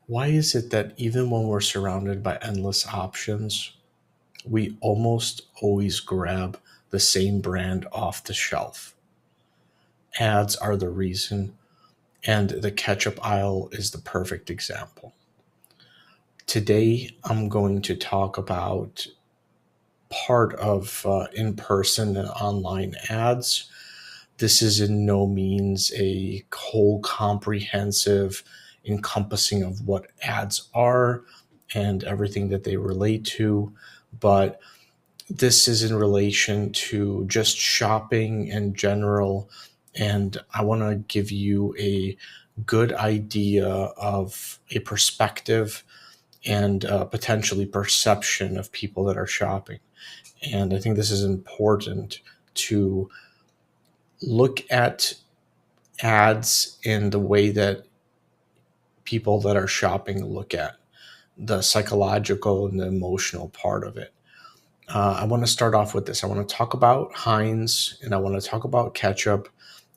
Why is it that even when we're surrounded by endless options, we almost always grab the same brand off the shelf? Ads are the reason, and the ketchup aisle is the perfect example. Today, I'm going to talk about part of in person and online ads. This is in no means a whole comprehensive encompassing of what ads are and everything that they relate to, but this is in relation to just shopping in general. And I want to give you a good idea of a perspective and potentially perception of people that are shopping. And I think this is important to look at ads in the way that people that are shopping look at the psychological and the emotional part of it. I want to start off with this. I want to talk about Heinz, and I want to talk about ketchup,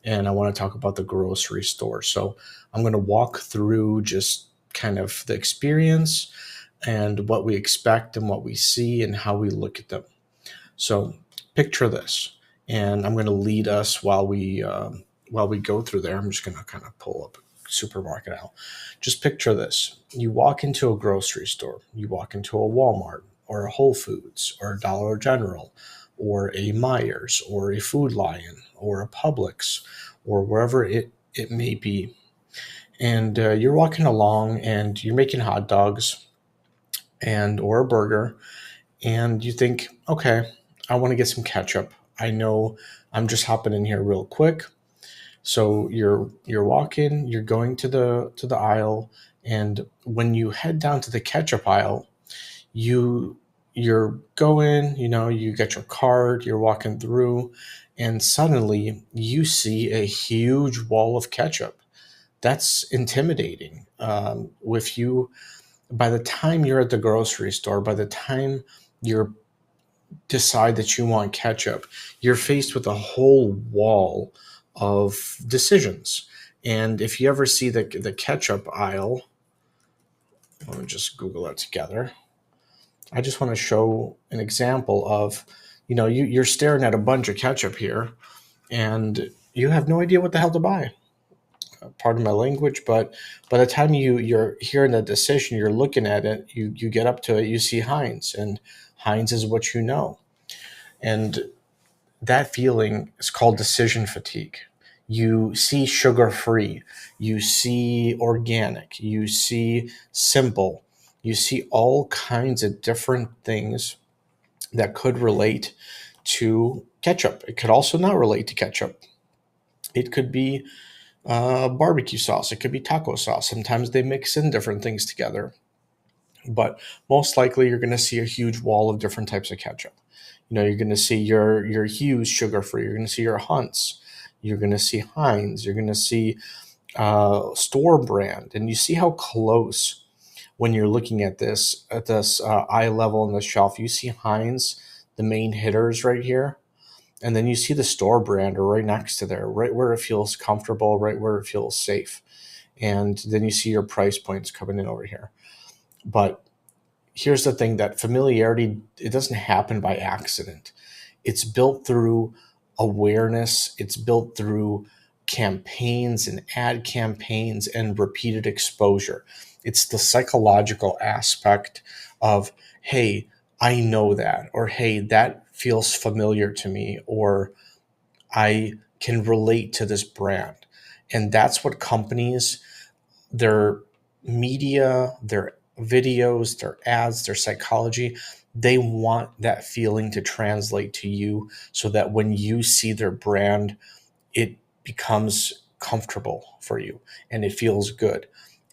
and I want to talk about the grocery store. So I'm going to walk through just kind of the experience and what we expect and what we see and how we look at them. So picture this, and I'm going to lead us while we go through there. I'm just going to kind of pull up supermarket aisle. Just picture this: you walk into a grocery store, you walk into a Walmart or a Whole Foods or a Dollar General or a Myers or a Food Lion or a Publix or wherever it may be, and you're walking along and you're making hot dogs and or a burger, and you think, okay, I want to get some ketchup. I know I'm just hopping in here real quick. So you're walking, you're going to the aisle, and when you head down to the ketchup aisle, you you're going, you get your card, you're walking through, and suddenly you see a huge wall of ketchup. That's intimidating. With you, by the time you're at the grocery store, by the time you're decide that you want ketchup, you're faced with a whole wall of decisions. And if you ever see the ketchup aisle, let me just Google that together. I just want to show an example of, you're staring at a bunch of ketchup here and you have no idea what the hell to buy. Pardon my language, but by the time you're hearing the decision, you're looking at it, you get up to it, you see Heinz, and Heinz is what you know. And that feeling is called decision fatigue. You see sugar free, you see organic, you see simple, you see all kinds of different things that could relate to ketchup. It could also not relate to ketchup. It could be barbecue sauce, it could be taco sauce. Sometimes they mix in different things together, but most likely you're going to see a huge wall of different types of ketchup. You're going to see your Hughes sugar free. You're going to see your Hunts. You're going to see Heinz. You're going to see store brand, and you see how close when you're looking at this eye level on the shelf. You see Heinz, the main hitters right here, and then you see the store brand are right next to there, right where it feels comfortable, right where it feels safe, and then you see your price points coming in over here. But here's the thing, that familiarity, it doesn't happen by accident. It's built through awareness, it's built through campaigns and ad campaigns and repeated exposure. It's the psychological aspect of, hey, I know that, or hey, that feels familiar to me, or I can relate to this brand. And that's what companies, their media, their videos, their ads, their psychology, they want that feeling to translate to you so that when you see their brand, it becomes comfortable for you and it feels good.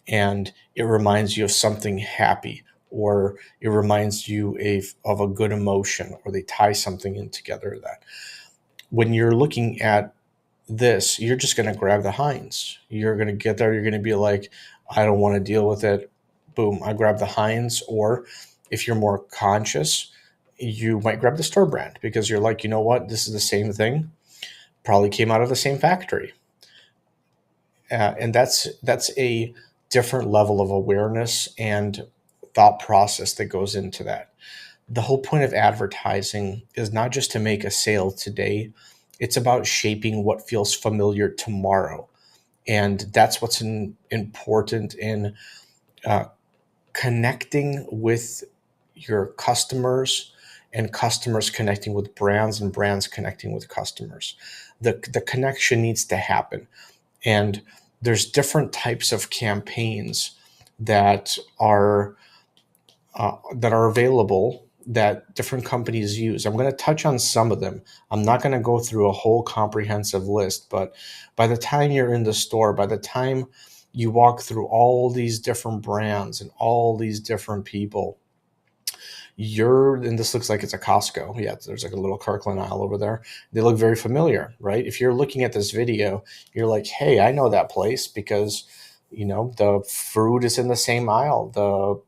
And it reminds you of something happy, or it reminds you of a good emotion, or they tie something in together. That when you're looking at this, you're just going to grab the Heinz. You're going to get there. You're going to be like, I don't want to deal with it. Boom, I grab the Heinz. Or if you're more conscious, you might grab the store brand because you're like, you know what? This is the same thing. Probably came out of the same factory. And that's a different level of awareness and thought process that goes into that. The whole point of advertising is not just to make a sale today, it's about shaping what feels familiar tomorrow. And that's what's important in uh, connecting with your customers, and customers connecting with brands, and brands connecting with customers. The connection needs to happen. And there's different types of campaigns that are available that different companies use. I'm going to touch on some of them. I'm not going to go through a whole comprehensive list, but by the time you're in the store, by the time you walk through all these different brands and all these different people, and this looks like it's a Costco. Yeah, there's like a little Kirkland aisle over there. They look very familiar, right? If you're looking at this video, you're like, hey, I know that place because, the fruit is in the same aisle. The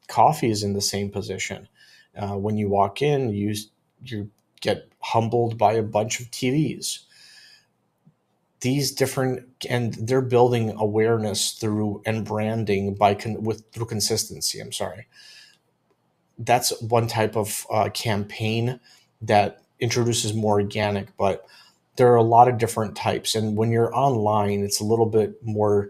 coffee is in the same position. When you walk in, you get humbled by a bunch of TVs. These different, and they're building awareness through and branding through consistency. I'm sorry. That's one type of campaign that introduces more organic, but there are a lot of different types. And when you're online, it's a little bit more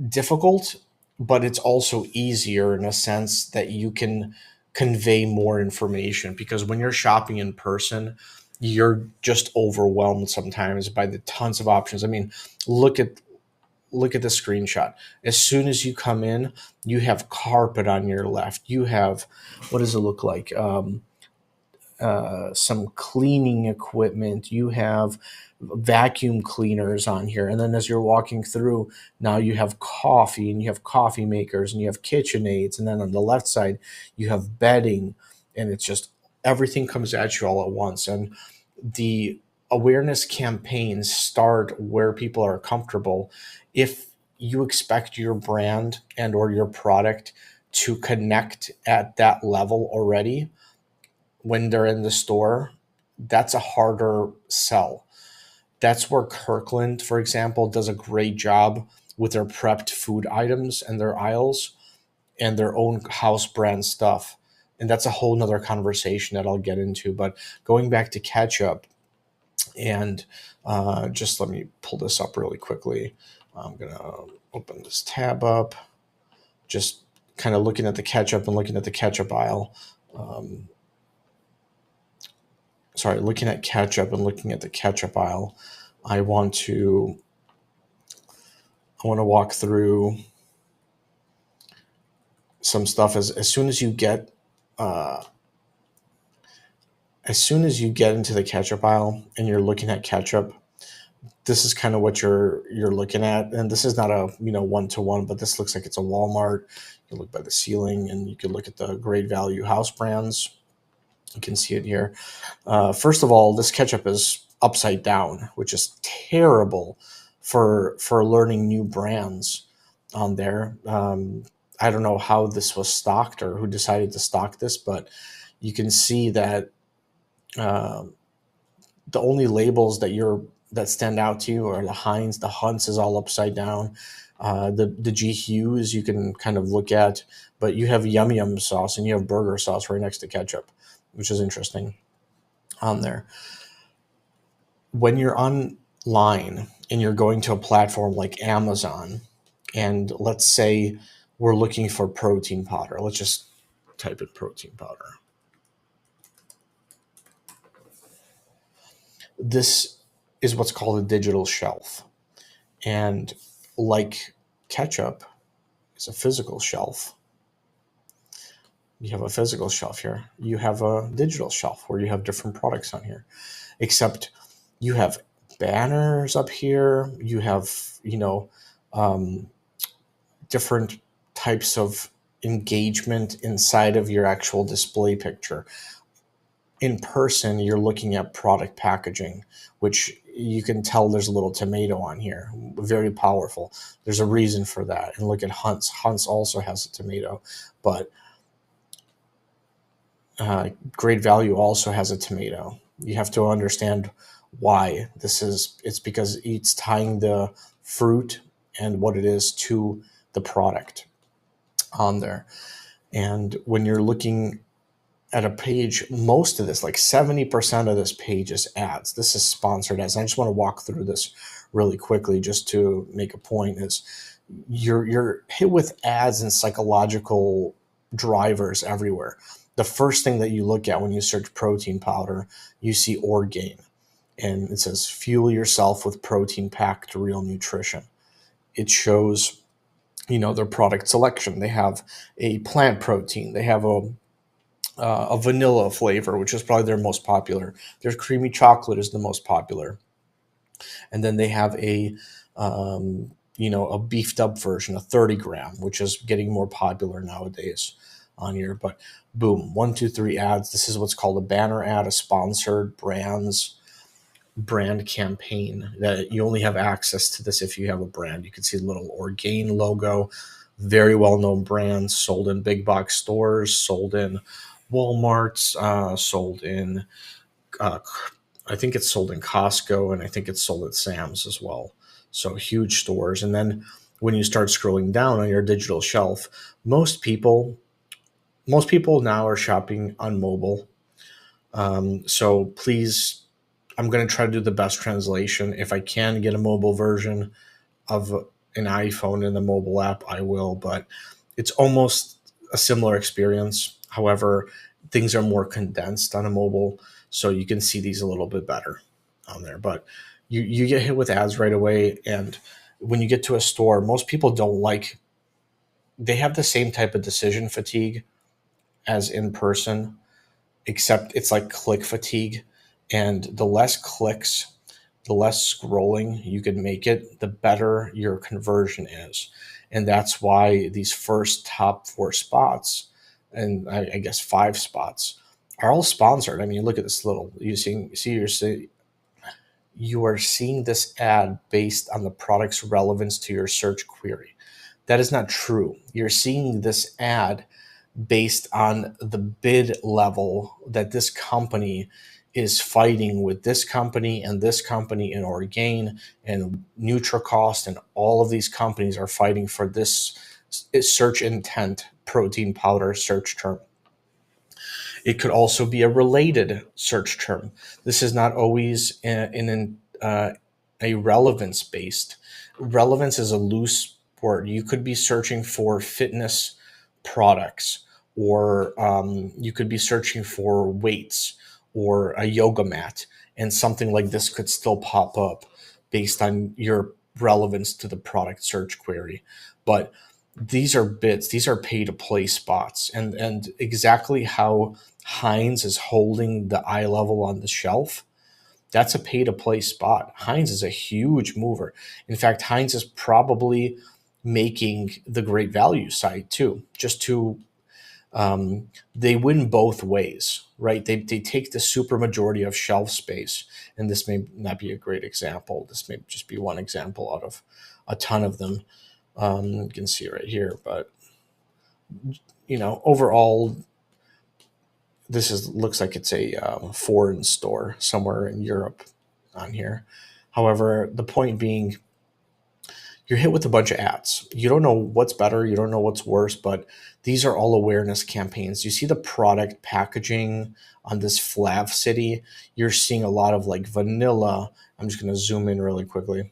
difficult, but it's also easier in a sense that you can convey more information, because when you're shopping in person, you're just overwhelmed sometimes by the tons of options. I mean, look at the screenshot. As soon as you come in, you have carpet on your left. You have, what does it look like? Some cleaning equipment. You have vacuum cleaners on here. And then as you're walking through, now you have coffee, and you have coffee makers, and you have KitchenAids. And then on the left side, you have bedding. And it's just everything comes at you all at once. And the awareness campaigns start where people are comfortable. If you expect your brand and or your product to connect at that level already when they're in the store, that's a harder sell. That's where Kirkland, for example, does a great job with their prepped food items and their aisles and their own house brand stuff. And that's a whole nother conversation that I'll get into. But going back to ketchup, and just let me pull this up really quickly. I'm going to open this tab up, just kind of looking at the ketchup and looking at the ketchup aisle. Looking at ketchup and looking at the ketchup aisle, I want to walk through some stuff. As soon as you get into the ketchup aisle and you're looking at ketchup, this is kind of what you're looking at. And this is not a one-to-one, but this looks like it's a Walmart. You look by the ceiling, and you can look at the great value house brands. You can see it here. First of all, this ketchup is upside down, which is terrible for learning new brands on there. I don't know how this was stocked or who decided to stock this, but you can see that the only labels that stand out to you are the Heinz. The Hunt's is all upside down. The G Hughes you can kind of look at, but you have Yum Yum sauce and you have burger sauce right next to ketchup, which is interesting on there. When you're online and you're going to a platform like Amazon, and let's say we're looking for protein powder, let's just type in protein powder. This is what's called a digital shelf. And like ketchup is a physical shelf, you have a physical shelf here. You have a digital shelf where you have different products on here, except you have banners up here. You have, um, different types of engagement inside of your actual display picture. In person, you're looking at product packaging, which you can tell there's a little tomato on here. Very powerful. There's a reason for that. And look at Hunt's. Hunt's also has a tomato, but Great Value also has a tomato. You have to understand why this is. It's because it's tying the fruit and what it is to the product on there. And when you're looking at a page, most of this, like 70% of this page is ads. This is sponsored ads. And I just want to walk through this really quickly just to make a point is you're hit with ads and psychological drivers everywhere. The first thing that you look at when you search protein powder, you see Orgain, and it says fuel yourself with protein packed real nutrition. It shows, their product selection. They have a plant protein. They have a vanilla flavor, which is probably their most popular. Their creamy chocolate is the most popular, and then they have a beefed up version, a 30 gram, which is getting more popular nowadays on here. But boom, 1, 2, 3 ads. This is what's called a banner ad, a sponsored brand campaign. That you only have access to this if you have a brand. You can see the little Orgain logo, very well known brand, sold in big box stores, sold in Walmart's, sold in I think it's sold in Costco, and I think it's sold at Sam's as well. So huge stores. And then when you start scrolling down on your digital shelf, most people now are shopping on mobile. So please, I'm going to try to do the best translation. If I can get a mobile version of an iPhone in the mobile app, I will, but it's almost a similar experience. However, things are more condensed on a mobile, so you can see these a little bit better on there. But you get hit with ads right away, and when you get to a store, most people they have the same type of decision fatigue as in person, except it's like click fatigue. And the less clicks, the less scrolling you can make it, the better your conversion is. And that's why these first top 4 spots, and I guess 5 spots, are all sponsored. I mean, look at this little, you are seeing this ad based on the product's relevance to your search query. That is not true. You're seeing this ad based on the bid level that this company is fighting with this company and Orgain and NutriCost, and all of these companies are fighting for this search intent protein powder search term. It could also be a related search term. This is not always a relevance based. Relevance is a loose word. You could be searching for fitness products, or you could be searching for weights or a yoga mat, and something like this could still pop up based on your relevance to the product search query. But these are bits, these are pay to play spots, and exactly how Heinz is holding the eye level on the shelf, that's a pay to play spot. Heinz is a huge mover. In fact, Heinz is probably making the great value site too, just to they win both ways, right? They take the super majority of shelf space, and this may not be a great example. This may just be one example out of a ton of them. You can see it right here, but overall, looks like it's a foreign store somewhere in Europe on here. However, the point being, you're hit with a bunch of ads. You don't know what's better, you don't know what's worse, but these are all awareness campaigns. You see the product packaging on this Flav City. You're seeing a lot of like vanilla. I'm just going to zoom in really quickly.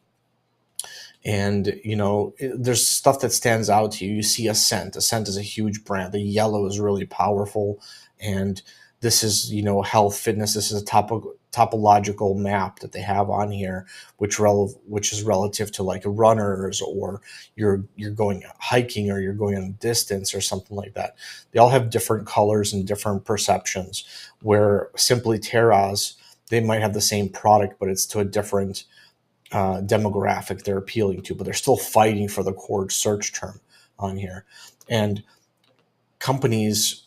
And there's stuff that stands out to you. You see Ascent. Ascent is a huge brand. The yellow is really powerful, and this is health fitness. This is a topological map that they have on here, which is relative to like runners, or you're going hiking, or you're going on distance or something like that. They all have different colors and different perceptions. Where Simply Terra's, they might have the same product, but it's to a different demographic they're appealing to, but they're still fighting for the core search term on here. And companies,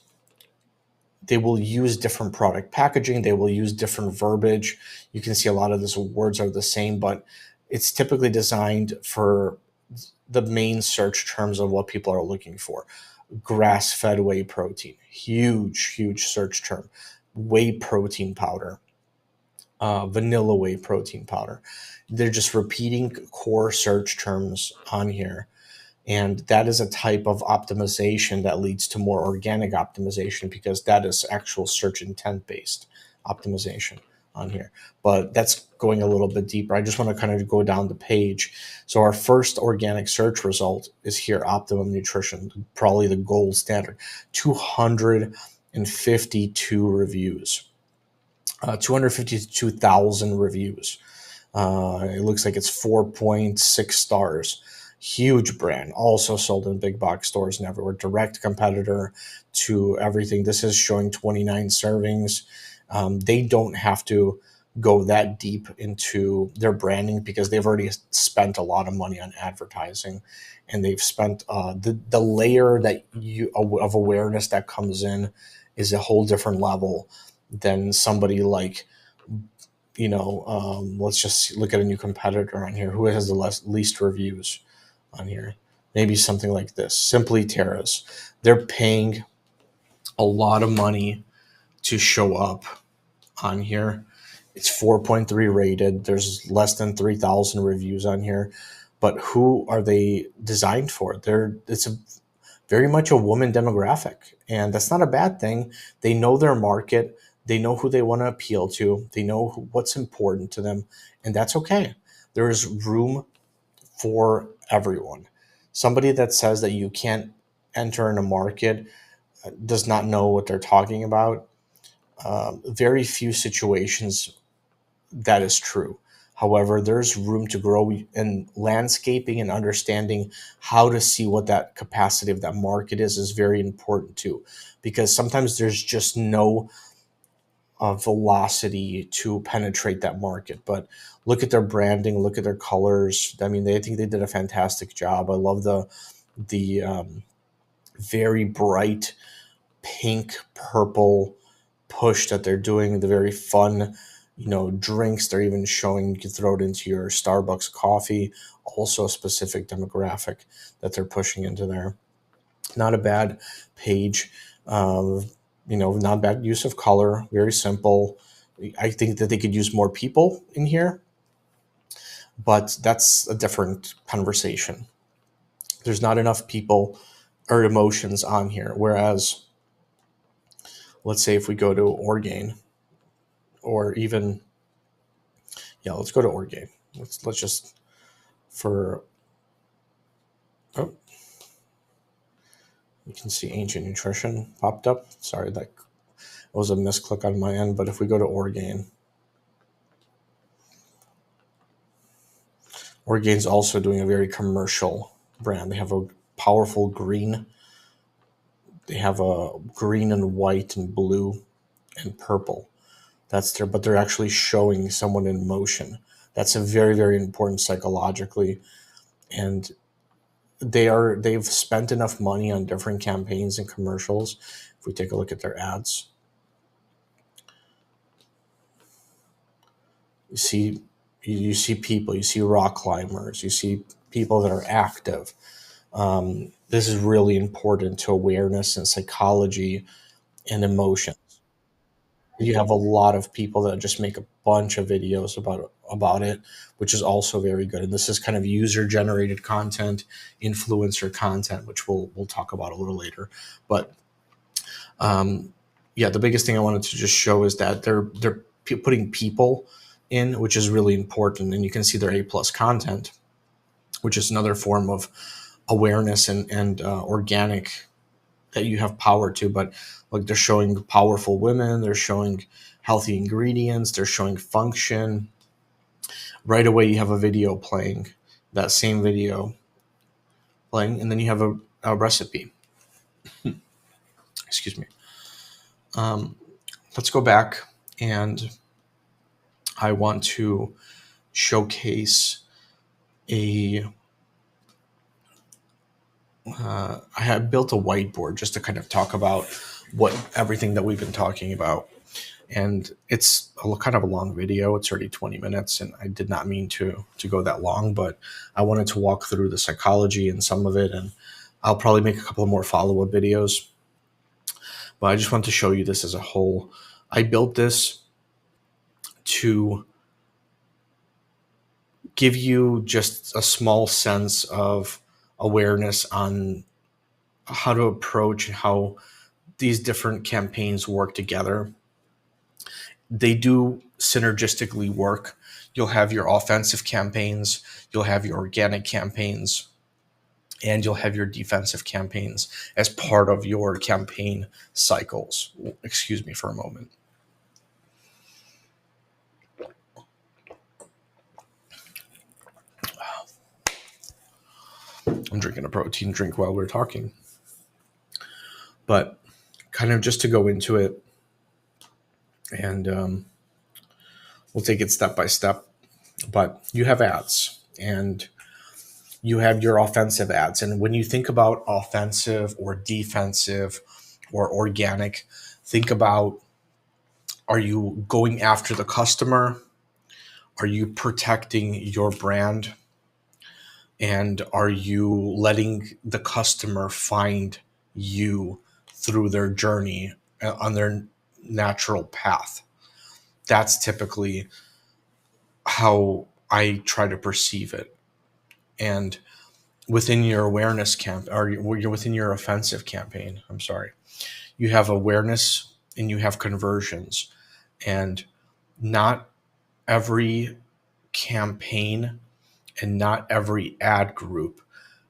they will use different product packaging, they will use different verbiage. You can see a lot of these words are the same, but it's typically designed for the main search terms of what people are looking for. Grass-fed whey protein, huge search term. Whey protein powder, vanilla whey protein powder. They're just repeating core search terms on here. And that is a type of optimization that leads to more organic optimization, because that is actual search intent based optimization on here. But that's going a little bit deeper. I just want to kind of go down the page. So our first organic search result is here, optimum nutrition, probably the gold standard, 252 reviews, 252,000 reviews. It looks like it's 4.6 stars. Huge brand, also sold in big box stores and everywhere. Direct competitor to everything. This is showing 29 servings. They don't have to go that deep into their branding because they've already spent a lot of money on advertising, and they've spent the layer that you of awareness that comes in is a whole different level than somebody like, let's just look at a new competitor on here. Who has the least reviews on here? Maybe something like this. Simply Terrace. They're paying a lot of money to show up on here. It's 4.3 rated. There's less than 3,000 reviews on here. But who are they designed for? It's a very much a woman demographic, and that's not a bad thing. They know their market, they know who they want to appeal to, they know what's important to them, and that's okay. There is room for everyone. Somebody that says that you can't enter in a market does not know what they're talking about. Very few situations that is true. However, there's room to grow in landscaping, and understanding how to see what that capacity of that market is very important too, because sometimes there's just no velocity to penetrate that market. But look at their branding, look at their colors. I mean, I think they did a fantastic job. I love the very bright pink purple push that they're doing, the very fun, drinks they're even showing. You can throw it into your Starbucks coffee. Also a specific demographic that they're pushing into there. Not a bad page. Not bad use of color. Very simple. I think that they could use more people in here, but that's a different conversation. There's not enough people or emotions on here. Whereas, let's say if we go to Orgain, or even, yeah, let's go to Orgain. Let's just, for, oh, you can see Ancient Nutrition popped up. Sorry, that was a misclick on my end. But if we go to Orgain, Orgain's also doing a very commercial brand. They have a powerful green. They have a green and white and blue and purple. That's there, but they're actually showing someone in motion. That's a very, very important psychologically. And they've spent enough money on different campaigns and commercials. If we take a look at their ads, you see people, you see rock climbers, you see people that are active. This is really important to awareness and psychology and emotion. You have a lot of people that just make a bunch of videos about it, which is also very good. And this is kind of user generated content, influencer content, which we'll talk about a little later. But yeah, the biggest thing I wanted to just show is that they're putting people in, which is really important. And you can see their A+ content, which is another form of awareness and organic that you have power to. But like, they're showing powerful women, they're showing healthy ingredients, they're showing function. Right away, you have a video playing, that same video playing, and then you have a recipe. Excuse me. Let's go back, and I want to showcase I have built a whiteboard just to kind of talk about everything that we've been talking about. And it's kind of a long video. It's already 20 minutes, and I did not mean to go that long, but I wanted to walk through the psychology and some of it, and I'll probably make a couple more follow-up videos. But I just want to show you this as a whole. I built this to give you just a small sense of awareness on how to approach and how these different campaigns work together. They do synergistically work. You'll have your offensive campaigns, you'll have your organic campaigns, and you'll have your defensive campaigns as part of your campaign cycles. Excuse me for a moment. I'm drinking a protein drink while we're talking. But kind of just to go into it, and we'll take it step by step. But you have ads, and you have your offensive ads. And when you think about offensive or defensive or organic, think about, are you going after the customer? Are you protecting your brand? And are you letting the customer find you through their journey on their natural path? That's typically how I try to perceive it. And within your awareness camp, or you're within your offensive campaign, I'm sorry, you have awareness and you have conversions. And not every campaign and not every ad group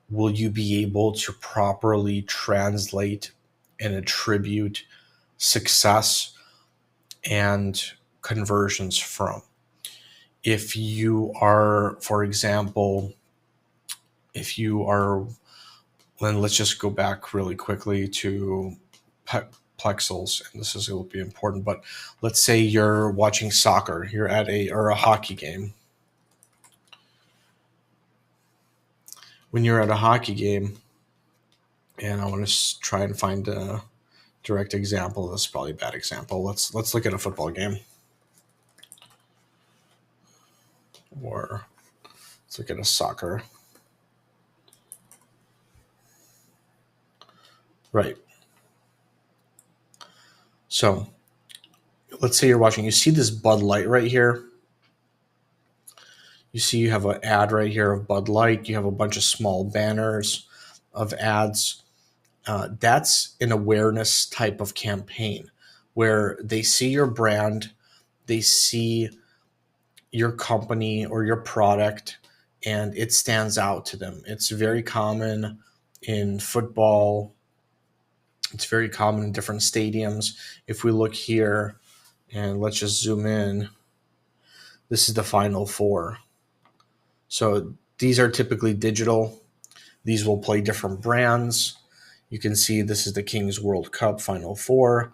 will you be able to properly translate and attribute success and conversions from. If you are, for example, if you are, then let's just go back really quickly to Plexels, and this is going to be important, but let's say you're watching soccer, you're at a hockey game. When you're at a hockey game, and I want to try and find a direct example. This is probably a bad example. Let's look at a football game, or let's look at a soccer. Right. So let's say you're watching. You see this Bud Light right here. You see you have an ad right here of Bud Light. You have a bunch of small banners of ads. That's an awareness type of campaign where they see your brand, they see your company or your product, and it stands out to them. It's very common in football. It's very common in different stadiums. If we look here, and let's just zoom in, this is the Final Four. So these are typically digital. These will play different brands. You can see this is the Kings World Cup Final Four.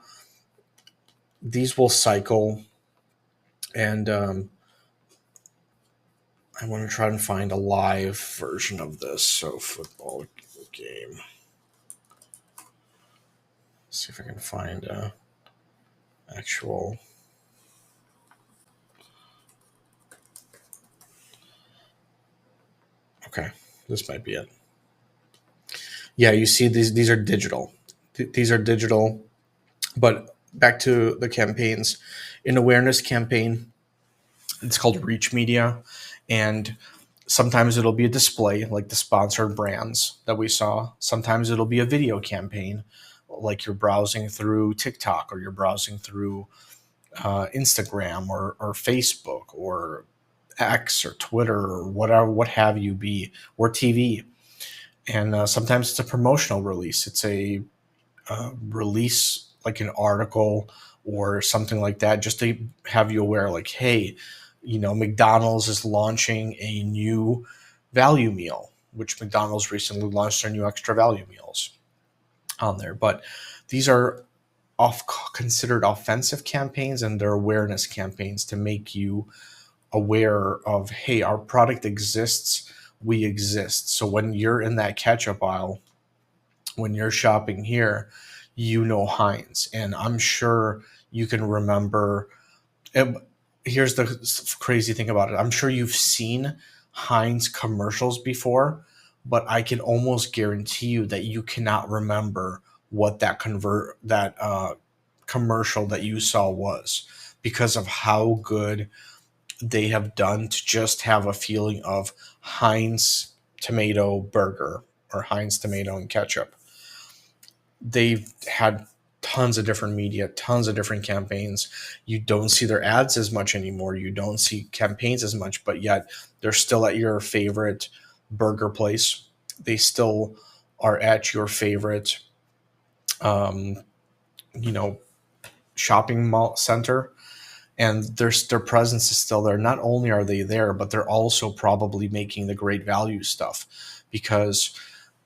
These will cycle, and I want to try and find a live version of this. So football game. Let's see if I can find a actual. Okay, this might be it. Yeah, you see these are digital. These are digital, but back to the campaigns. An awareness campaign, it's called reach media, and sometimes it'll be a display like the sponsored brands that we saw. Sometimes it'll be a video campaign, like you're browsing through TikTok or you're browsing through Instagram or Facebook or X or Twitter or whatever, what have you be, or TV. And sometimes it's a promotional release. It's a release like an article or something like that, just to have you aware, like, hey, McDonald's is launching a new value meal, which McDonald's recently launched their new extra value meals on there. But these are considered offensive campaigns, and they're awareness campaigns to make you aware of, hey, our product exists, we exist. So when you're in that ketchup aisle, when you're shopping here, Heinz. And I'm sure you can remember. Here's the crazy thing about it. I'm sure you've seen Heinz commercials before, but I can almost guarantee you that you cannot remember what that commercial that you saw was, because of how good they have done to just have a feeling of Heinz tomato burger or Heinz tomato and ketchup. They've had tons of different media, tons of different campaigns. You don't see their ads as much anymore. You don't see campaigns as much, but yet they're still at your favorite burger place. They still are at your favorite, um, you know, shopping mall center, and their presence is still there. Not only are they there, but they're also probably making the great value stuff, because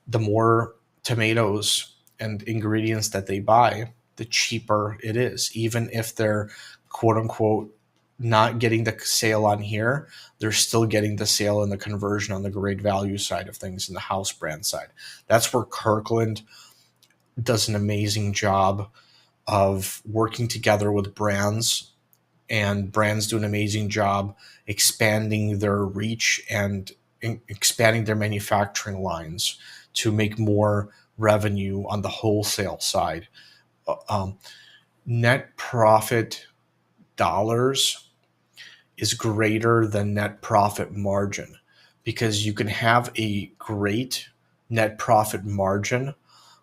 the more tomatoes and ingredients that they buy, the cheaper it is. Even if they're quote unquote not getting the sale on here, they're still getting the sale and the conversion on the great value side of things in the house brand side. That's where Kirkland does an amazing job of working together with brands, and brands do an amazing job expanding their reach and expanding their manufacturing lines to make more revenue on the wholesale side. Um, Net profit dollars is greater than net profit margin, because you can have a great net profit margin,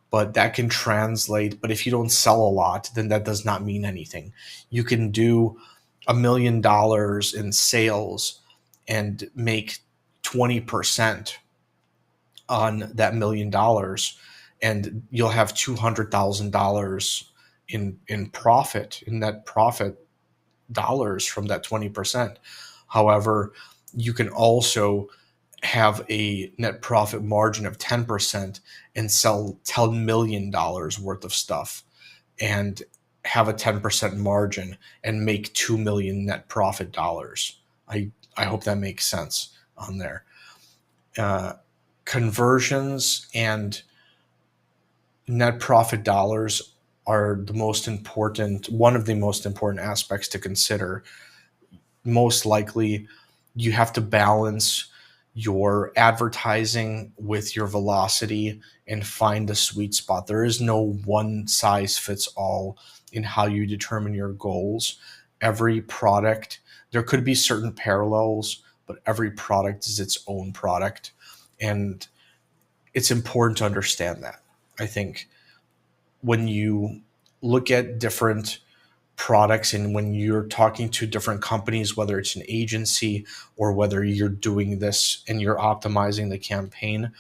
but that can translate. But if you don't sell a lot, then that does not mean anything. You can do $1 million in sales and make 20% on that $1 million, and you'll have $200,000 in profit, in net profit dollars from that 20%. However, you can also have a net profit margin of 10% and sell $10 million worth of stuff and have a 10% margin and make 2 million net profit dollars. I hope that makes sense on there. Uh, Conversions and net profit dollars are the most important, one of the most important aspects to consider. Most likely, you have to balance your advertising with your velocity and find the sweet spot. There is no one size fits all in how you determine your goals. Every product, there could be certain parallels, but every product is its own product. And it's important to understand that. I think when you look at different products and when you're talking to different companies, whether it's an agency or whether you're doing this and you're optimizing the campaign,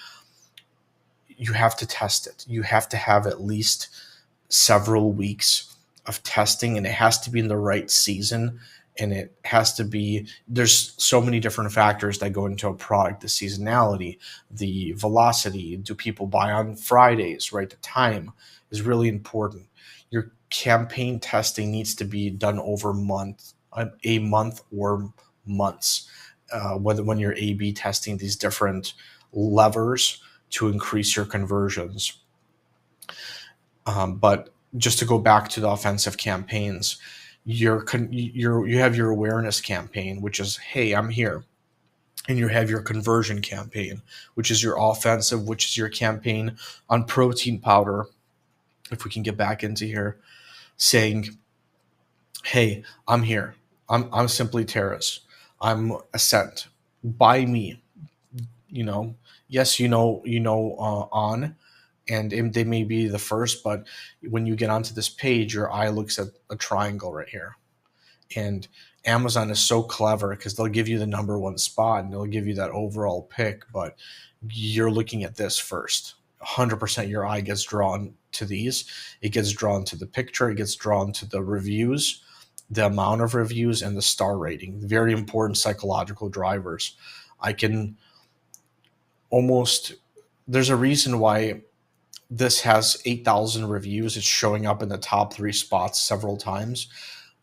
you have to test it. You have to have at least several weeks of testing, and it has to be in the right season. And it has to be, there's so many different factors that go into a product: the seasonality, the velocity. Do people buy on Fridays, right? The time is really important. Your campaign testing needs to be done over a month or months. Whether when you're A/B testing these different levers to increase your conversions. But just to go back to the offensive campaigns, you have your awareness campaign, which is, hey, I'm here. And you have your conversion campaign, which is your offensive, which is your campaign on protein powder. If we can get back into here, saying, hey, I'm here. I'm Simply Terrace. I'm Ascent. Buy me. You know, yes, on, and they may be the first, but when you get onto this page, your eye looks at a triangle right here. And Amazon is so clever because they'll give you the number one spot and they'll give you that overall pick, but you're looking at this first. 100% your eye gets drawn to these. It gets drawn to the picture, it gets drawn to the reviews, the amount of reviews, and the star rating. Very important psychological drivers. I can almost, there's a reason why this has 8,000 reviews. It's showing up in the top 3 spots several times.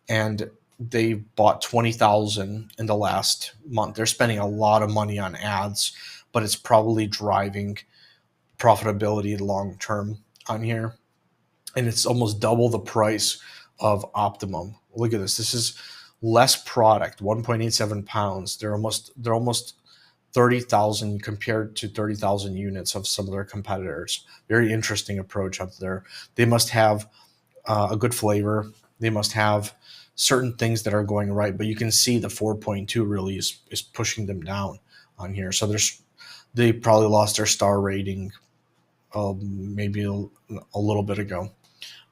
And they bought 20,000 in the last month. They're spending a lot of money on ads, but it's probably driving profitability long term on here. And it's almost double the price of Optimum. Look at this. This is less product, 1.87 pounds. They're almost 30,000 compared to 30,000 units of some of their competitors. Very interesting approach up there. They must have a good flavor. They must have certain things that are going right, but you can see the 4.2 really is pushing them down on here. So they probably lost their star rating maybe a little bit ago.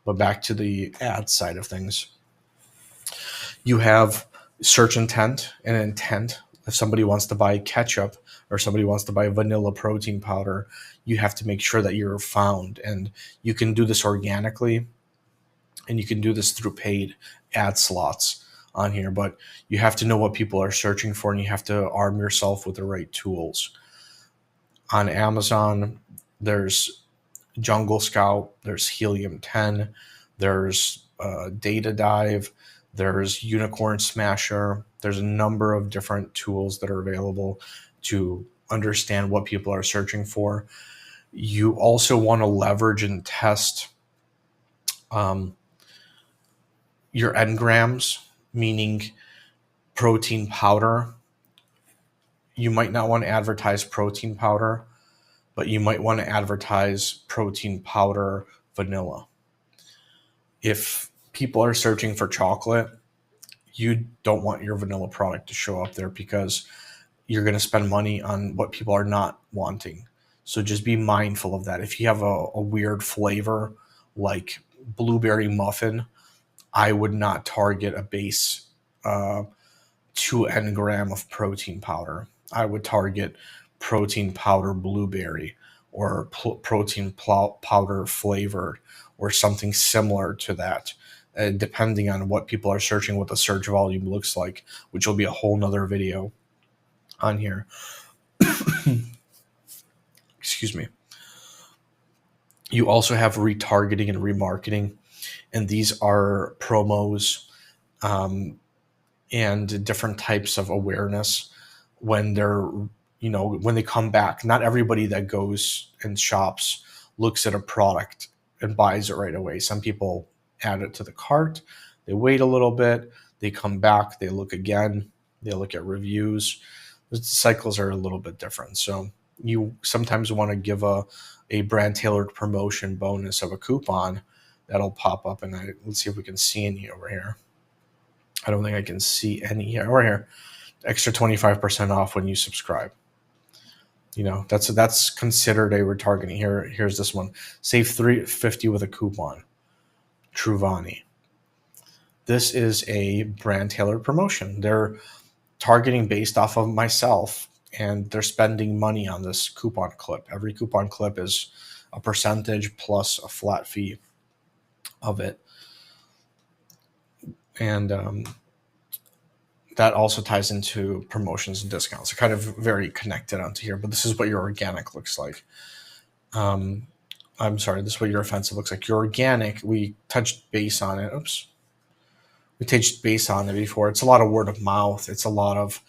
But back to the ad side of things, you have search intent and intent. If somebody wants to buy ketchup or somebody wants to buy vanilla protein powder, you have to make sure that you're found. And you can do this organically, and you can do this through paid ad slots on here, but you have to know what people are searching for, and you have to arm yourself with the right tools. On Amazon, there's Jungle Scout, there's Helium 10, there's Data Dive, there's Unicorn Smasher. There's a number of different tools that are available to understand what people are searching for. You also want to leverage and test um, your engrams, meaning protein powder. You might not want to advertise protein powder, but you might want to advertise protein powder vanilla. If people are searching for chocolate, you don't want your vanilla product to show up there because you're going to spend money on what people are not wanting. So just be mindful of that. If you have a weird flavor like blueberry muffin, I would not target a base 2 gram of protein powder. I would target protein powder blueberry or protein powder flavored or something similar to that, depending on what people are searching, what the search volume looks like, which will be a whole nother video on here. Excuse me. You also have retargeting and remarketing, and these are promos and different types of awareness when they're, when they come back. Not everybody that goes and shops looks at a product and buys it right away. Some people add it to the cart, they wait a little bit, they come back, they look again, they look at reviews. The cycles are a little bit different. So you sometimes want to give a brand tailored promotion bonus of a coupon that'll pop up. And let's see if we can see any over here. I don't think I can see any here. Or here, extra 25% off when you subscribe. That's considered a retargeting. Here's this one. Save $3.50 with a coupon. Truvani. This is a brand tailored promotion. They're targeting based off of myself, and they're spending money on this coupon clip. Every coupon clip is a percentage plus a flat fee of it. And that also ties into promotions and discounts. They're kind of very connected onto here, but this is what your organic looks like. I'm sorry, this is what your offensive looks like. Your organic, we touched base on it. Oops. We touched base on it before. It's a lot of word of mouth. It's a lot of,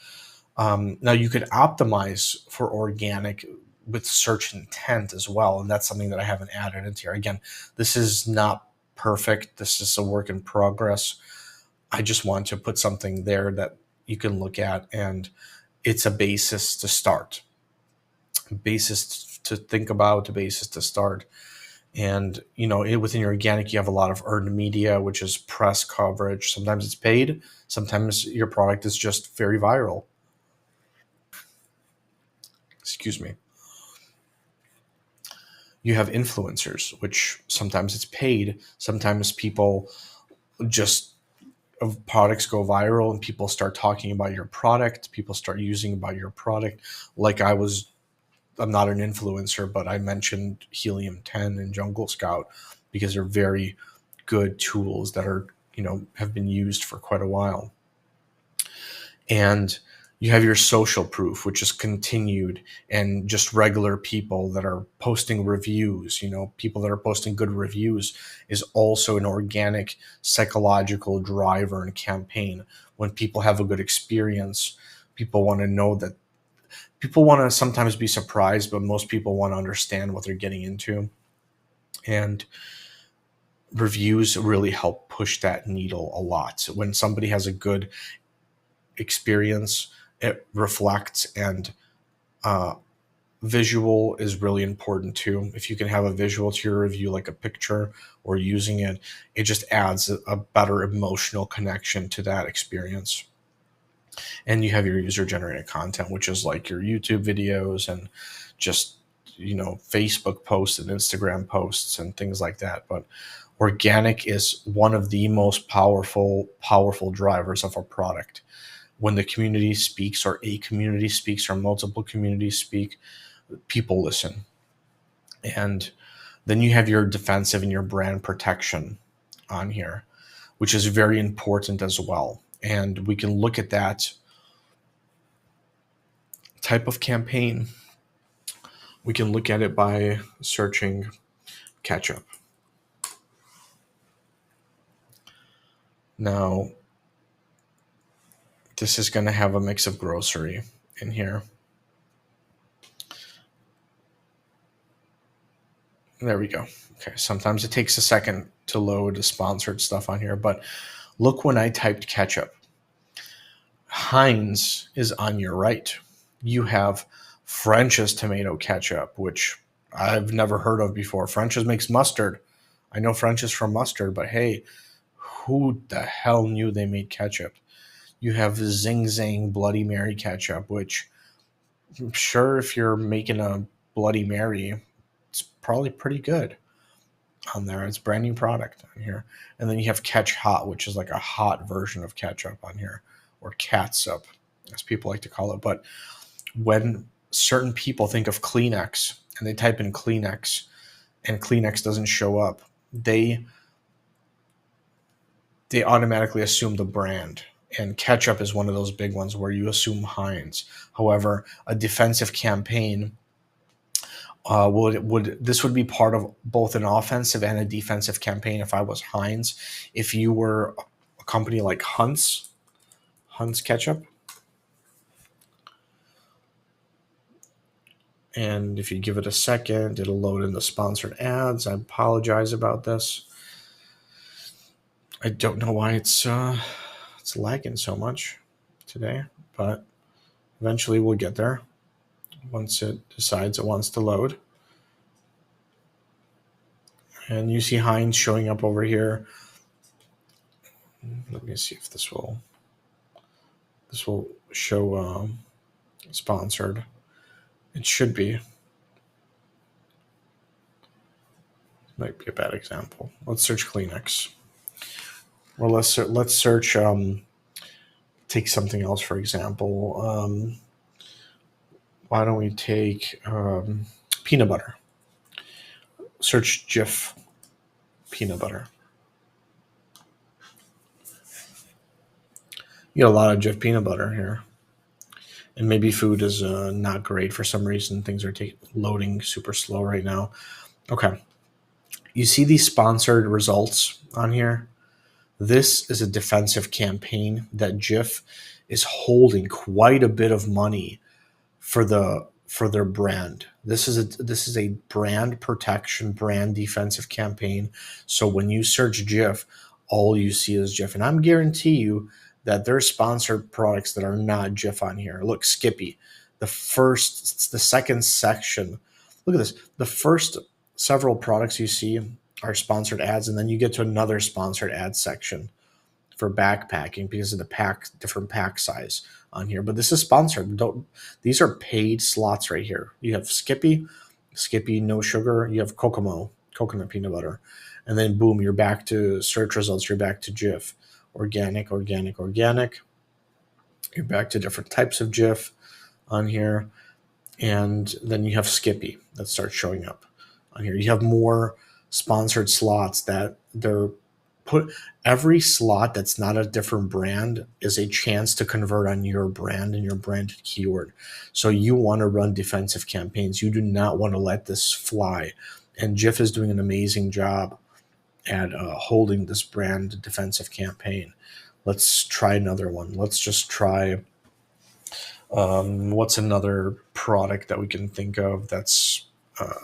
now you could optimize for organic with search intent as well. And that's something that I haven't added into here. Again, this is not perfect. This is a work in progress. I just want to put something there that you can look at, and it's a basis to start, a basis to think about, a basis to start. And, within your organic, you have a lot of earned media, which is press coverage. Sometimes it's paid. Sometimes your product is just very viral. Excuse me. You have influencers, which sometimes it's paid. Sometimes people just products go viral and people start talking about your product. People start using about your product. Like I'm not an influencer, but I mentioned Helium 10 and Jungle Scout because they're very good tools that are, have been used for quite a while. And you have your social proof, which is continued, and just regular people that are posting reviews. People that are posting good reviews is also an organic psychological driver and campaign. When people have a good experience, people want to know that. People want to sometimes be surprised, but most people want to understand what they're getting into. And reviews really help push that needle a lot. So when somebody has a good experience, it reflects, and visual is really important too. If you can have a visual to your review, like a picture or using it, it just adds a better emotional connection to that experience. And you have your user generated content, which is like your YouTube videos and just Facebook posts and Instagram posts and things like that. But organic is one of the most powerful drivers of a product. When the community speaks, or a community speaks, or multiple communities speak, people listen. And then you have your defensive and your brand protection on here, which is very important as well. And we can look at that type of campaign. We can look at it by searching ketchup. Now, this is going to have a mix of grocery in here. There we go. Okay, sometimes it takes a second to load the sponsored stuff on here, but look when I typed ketchup. Heinz is on your right. You have French's tomato ketchup, which I've never heard of before. French's makes mustard. I know French's from mustard, but hey, who the hell knew they made ketchup? You have Zing Zang Bloody Mary ketchup, which I'm sure if you're making a Bloody Mary, it's probably pretty good on there. It's a brand new product on here. And then you have Ketch Hot, which is like a hot version of ketchup on here, or catsup, as people like to call it. But when certain people think of Kleenex and they type in Kleenex and Kleenex doesn't show up, they automatically assume the brand. And ketchup is one of those big ones where you assume Heinz. However, a defensive campaign this would be part of both an offensive and a defensive campaign if I was Heinz. If you were a company like Hunt's Ketchup, and if you give it a second, it'll load in the sponsored ads. I apologize about this. I don't know why it's lagging so much today, but eventually we'll get there once it decides it wants to load. And you see Heinz showing up over here. Let me see if this will show sponsored. It should be. Might be a bad example. Let's search Kleenex. Or let's search. Take something else, for example. Why don't we take peanut butter? Search Jif peanut butter. You get a lot of Jif peanut butter here. And maybe food is not great for some reason. Things are loading super slow right now. Okay. You see these sponsored results on here? This is a defensive campaign that Jif is holding quite a bit of money for their brand. This is a brand protection, brand defensive campaign. So when you search Jif, all you see is Jif. And I'm guarantee you that there's sponsored products that are not Jif on here. Look, Skippy, the second section. Look at this. The first several products you see are sponsored ads, and then you get to another sponsored ad section for backpacking because of the different pack size on here. But this is sponsored. These are paid slots right here. You have Skippy, no sugar. You have Kokomo, coconut peanut butter. And then boom, you're back to search results. You're back to Jif. Organic. You're back to different types of Jif on here. And then you have Skippy that starts showing up on here. You have more sponsored slots that they're put. Every slot that's not a different brand is a chance to convert on your brand and your branded keyword. So you want to run defensive campaigns. You do not want to let this fly. And Jif is doing an amazing job at holding this brand defensive campaign. Let's try another one. Let's just try, what's another product that we can think of that's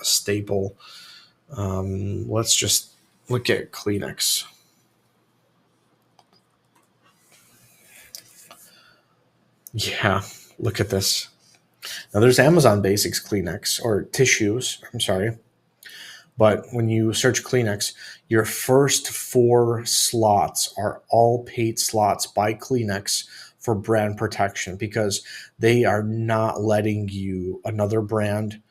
staple? Let's just look at Kleenex. Yeah, look at this. Now there's Amazon Basics Kleenex, or tissues, I'm sorry. But when you search Kleenex, your first 4 slots are all paid slots by Kleenex for brand protection because they are not letting you, another brand,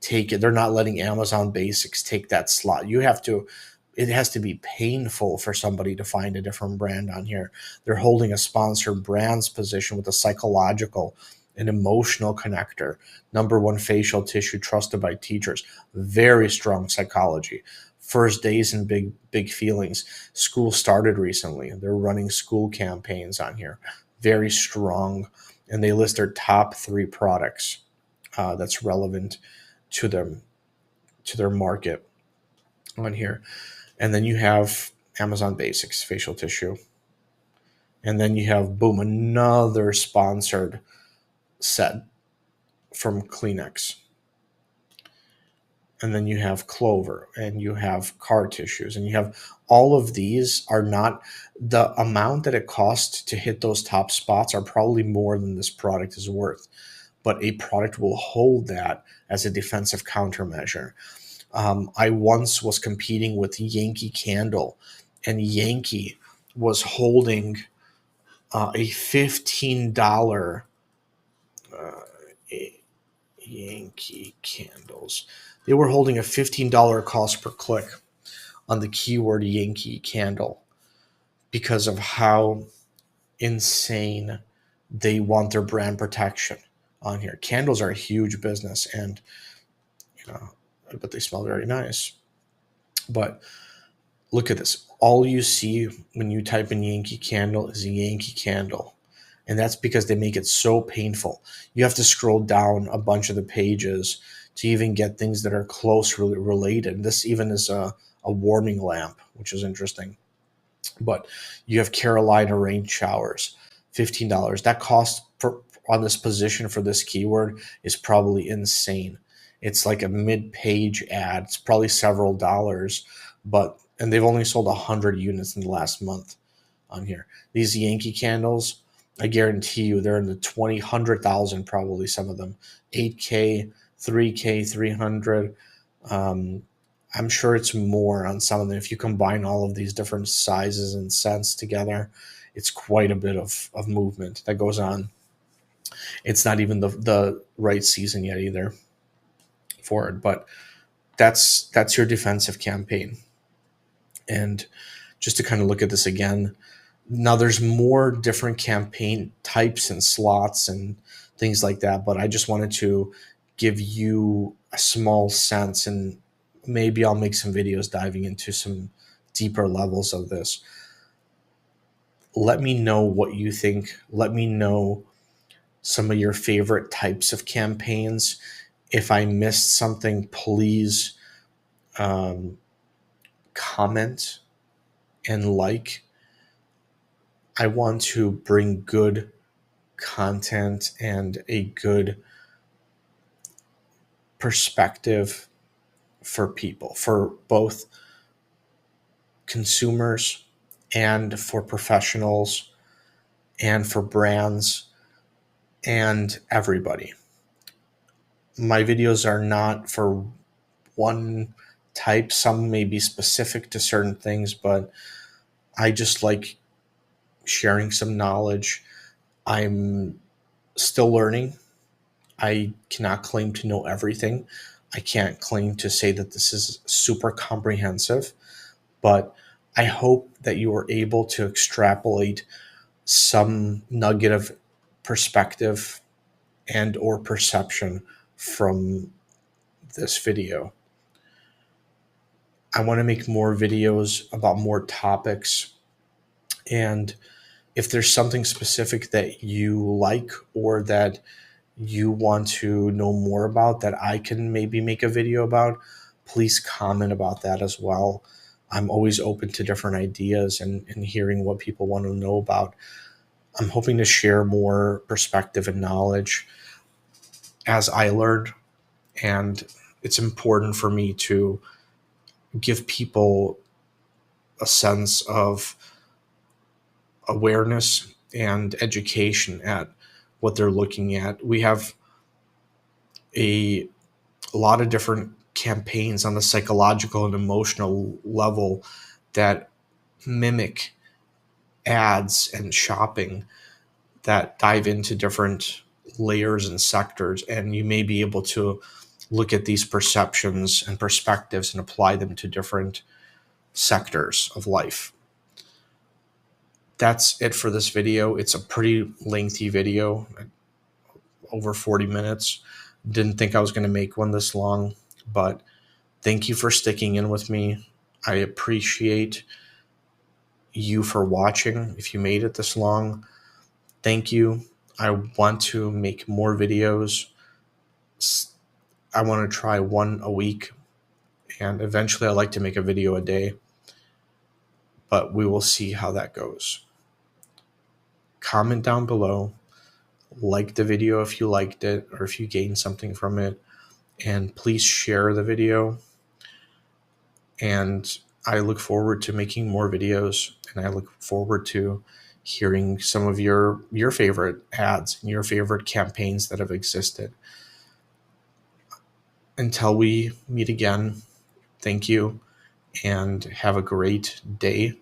take it. They're not letting Amazon Basics take that slot. It has to be painful for somebody to find a different brand on here. They're holding a sponsored brands position with a psychological and emotional connector. Number one facial tissue trusted by teachers. Very strong psychology. First days and big feelings. School started recently. They're running school campaigns on here. Very strong. And they list their top 3 products that's relevant to them, to their market on here. And then you have Amazon Basics facial tissue. And then you have, boom, another sponsored set from Kleenex. And then you have Clover, and you have car tissues, and you have all of these are not the amount that it costs to hit those top spots are probably more than this product is worth. But a product will hold that as a defensive countermeasure. I once was competing with Yankee Candle, and Yankee was holding a $15 Yankee Candles. They were holding a $15 cost per click on the keyword Yankee Candle because of how insane they want their brand protection on here. Candles are a huge business, and but they smell very nice. But look at this. All you see when you type in Yankee Candle is a Yankee Candle. And that's because they make it so painful. You have to scroll down a bunch of the pages to even get things that are closely related. This even is a warming lamp, which is interesting. But you have Carolina rain showers, $15. That cost on this position for this keyword is probably insane. It's like a mid-page ad. It's probably several dollars, and they've only sold 100 units in the last month on here. These Yankee candles, I guarantee you they're in the 20, 100,000 probably, some of them. 8K, 3K, 300. I'm sure it's more on some of them. If you combine all of these different sizes and scents together, it's quite a bit of movement that goes on. It's not even the right season yet either for it, but that's your defensive campaign. And just to kind of look at this again, now there's more different campaign types and slots and things like that, but I just wanted to give you a small sense, and maybe I'll make some videos diving into some deeper levels of this. Let me know what you think. Let me know some of your favorite types of campaigns. If I missed something, please comment and like. I want to bring good content and a good perspective for people, for both consumers and for professionals and for brands and everybody. My videos are not for one type. Some may be specific to certain things, but I just like sharing some knowledge. I'm still learning. I cannot claim to know everything. I can't claim to say that this is super comprehensive, but I hope that you are able to extrapolate some nugget of perspective and or perception from this video. I want to make more videos about more topics, and if there's something specific that you like or that you want to know more about that I can maybe make a video about, please comment about that as well. I'm always open to different ideas and hearing what people want to know about. I'm hoping to share more perspective and knowledge as I learn, and it's important for me to give people a sense of awareness and education at what they're looking at. We have a lot of different campaigns on the psychological and emotional level that mimic ads and shopping that dive into different layers and sectors, and you may be able to look at these perceptions and perspectives and apply them to different sectors of life. That's it for this video. It's a pretty lengthy video, over 40 minutes. Didn't think I was going to make one this long, but thank you for sticking in with me. I appreciate you for watching. If you made it this long, thank you. I want to make more videos. I want to try one a week, and eventually I'd like to make a video a day, but we will see how that goes. Comment down below, like the video if you liked it or if you gained something from it, and please share the video. And I look forward to making more videos, and I look forward to hearing some of your favorite ads and your favorite campaigns that have existed. Until we meet again, thank you and have a great day,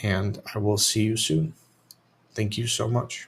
and I will see you soon. Thank you so much.